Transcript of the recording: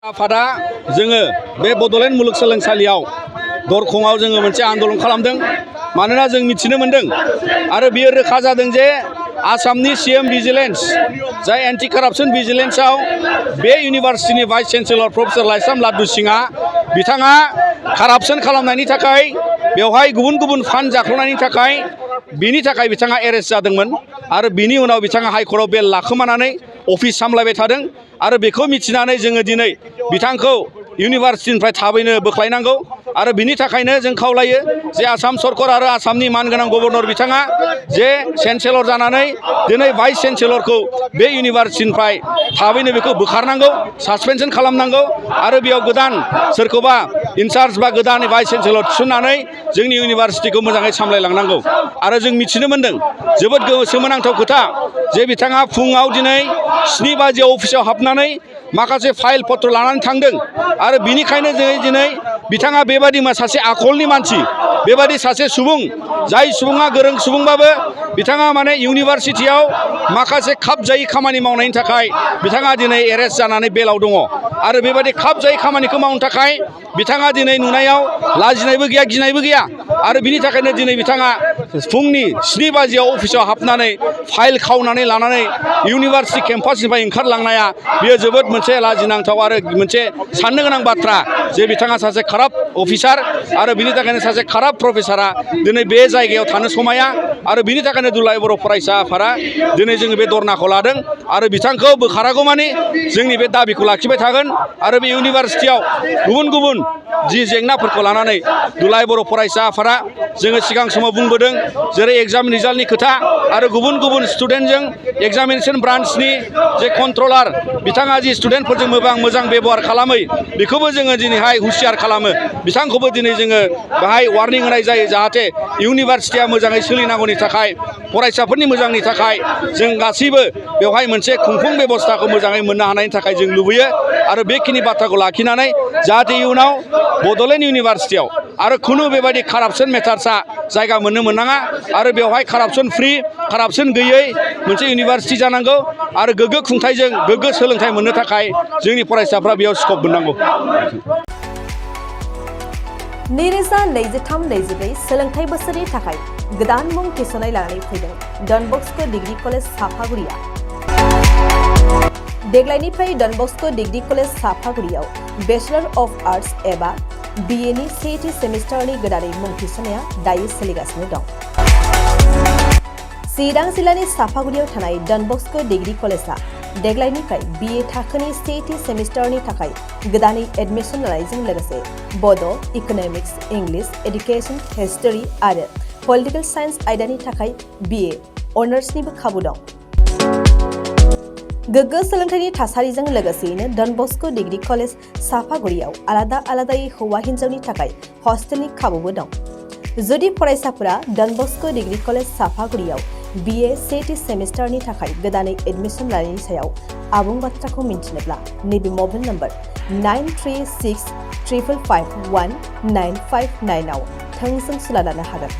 आफादा जोङो बे बड'लेण्ड मुलुगसोलोंसालियाव दरखंआव जोङो मोनसे आन्दलन खालामदों मानोना जों मिथिनो मोनदों आरो बियो रोखा जादों जे आसामनि सीएम भिजिलेन्स जाय एन्टि कारापसन भिजिलेन्सआव बे इउनिभार्सिटिनि भाइस चेन्सेलर प्रफेसर लाइश्राम लादु सिंहआ बिथाङा कारापसन खालामनायनि थाखाय बेवहाय गुबुन गुबुन फान्ड जाख्ल'नायनि थाखाय बिनि थाखाय बिथाङा एरेस्ट जादोंमोन आरो बिनि उनाव बिथाङा हाइकर्टआव बेल लाखोमानानै अफिस सामलायबाय थादों आरो बेखौ मिथिनानै जोङो दिनै बिथांखौ इउनिभार्सिटिनिफ्राय थाबैनो बोख्लायनांगौ आरो बिनि थाखायनो जों खावलायो जे आसाम सरकार आरो आसामनि मानगोनां गभर्नर बिथाङा जे चेन्सेलर जानानै दिनै भाइस चेन्सेलरखौ बे इउनिभार्सिटिनिफ्राय थाबैनो बेखौ बोखारनांगौ सासपेनसन खालामनांगौ आरो बेयाव गोदान सोरखौबा इनचार्ज बा गोदान भाइस चेन्सेलर थिसननानै जोंनि इउनिभार्सिटिखौ मोजाङै सामलायलांनांगौ आरो जों मिथिनो मोनदों जोबोद सोमोनांथाव खोथा जे बिथाङा फुङाव दिनै 7 बाजियाव अफिसाव हाबनानै माखासे फाइल पत्र लानानै थांदों आरो बिनिखायनो जोङो दिनै बिथाङा बेबादि सासे आखलनि मानसि बेबादि सासे सुबुं जाय सुबुङा गोरों सुबुंबाबो बिथाङा माने इउनिभार्सिटियाव माखासे खाबजायै खामानि मावनायनि थाखाय बिथाङा दिनै एरेस्ट जानानै बेलाव दङ आरो बेबादि खाबजायै खामानिखौ मावनो थाखाय बिथाङा दिनै नुनायाव लाजिनायबो गैया गिनायबो गैया आरो बिनि थाखायनो दिनै बिथाङा फुंनि 7 बाजियाव अफिसाव हाबनानै फाइल खावनानै लानानै इउनिभार्सिटि केम्पासनिफ्राय ओंखारलांनाया बियो जोबोद मोनसे लाजिनांथाव आरो मोनसे साननो गोनां बाथ्रा जे बिथाङा सासे काराप्ट अफिसार आरो बिनि थाखायनो सासे काराप्ट प्रफेसारा दिनै बे जायगायाव थानो समाया आरो बिनि थाखायनो दुलाराय बर' फरायसा आफादा दिनै जोङो बे धरनाखौ लादों आरो बिथांखौ बोखारागौमानि जोंनि बे दाबिखौ लाखिबाय थागोन आरो बे इउनिभार्सिटियाव गुबुन गुबुन जि जेंनाफोरखौ लानानै दुलाराय बर' फरायसा आफादा जोङो सिगां समाव बुंबोदों जेरै एग्जाम रिजाल्टनि खोथा आरो गुबुन गुबुन स्टुडेन्टजों एग्जामिनेसन ब्रान्चनि जे कन्ट्रलार बिथाङा जि स्टुडेन्टफोरजों मोजां बेबहार खालामै बेखौबो जोङो दिनैहाय हुसियार खालामो बिथांखौबो दिनै जोङो बेहाय वार्निं होनाय जायो जाहाथे इउनिभार्सिटिया मोजाङै सोलिनांगौनि थाखाय फरायसाफोरनि मोजांनि थाखाय जों गासैबो बेवहाय मोनसे खुंफुं बेबस्थाखौ मोजाङै मोननो हानायनि थाखाय जों लुबैयो आरो बेखिनि बाथ्राखौ लाखिनानै जाहाथे इयुनाव बड'लेण्ड इउनिभार्सिटियाव आरो खुनु बेबायदि कारापसन मेटार्सआ जायगा मोननो मोननाङा आरो बेवहाय कारापसन फ्रि कारापसन गैयै मोनसे इउनिभार्सिटि जानांगौ आरो गोग्गो खुंथायजों गोग्गो सोलोंथाइ मोननो थाखाय जोंनि फरायसाफ्रा बेयाव स्कप मोननांगौ। 2023-24 सोलोंथाइ बोसोरनि थाखाय गोदान मुं थिसननाय लानानै फैदों डन बस्क' डिग्री कलेज साफागुरिया। देग्लायनिफ्राय डन बस्क' डिग्री कलेज साफागुरियाव बेचलर अफ आर्ट्स एबा BA नि सेथि सेमिस्टारनि गोदानै मुं थिसननाया दायो सोलिगासिनो दं। चिरां जिल्लानि साफागुरियाव थानाय डन बस्क' डिग्री कलेजआ देग्लायनिफ्राय BA थाखोनि सेथि सेमिस्टारनि थाखाय गोदानै एडमिसन लानायजों लोगोसे बड', इक'नमिक्स, इंलिश, एडुकेशन, हिस्टरी आरो पलिटिकल साइन्स आयदानि थाखाय BA अनार्सनिबो खाबु दं। गोग्गो सोलोंथाइनि थासारिजों लोगोसेयैनो डन बस्क' डिग्री कलेज साफागुरियाव आलादायै हौवा हिन्जावनि थाखाय हस्टेलनि खाबुबो दं। जुदि फरायसाफोरा डन बस्क' डिग्री कलेज साफागुरियाव BA सेथि सेमिस्टारनि थाखाय गोदानै एडमिसन लानायनि सायाव आबुं बाथ्राखौ मिन्थिनोब्ला नैबे मबाइल नम्बर 9365519559 आव थोंजों सुला लानो हागोन।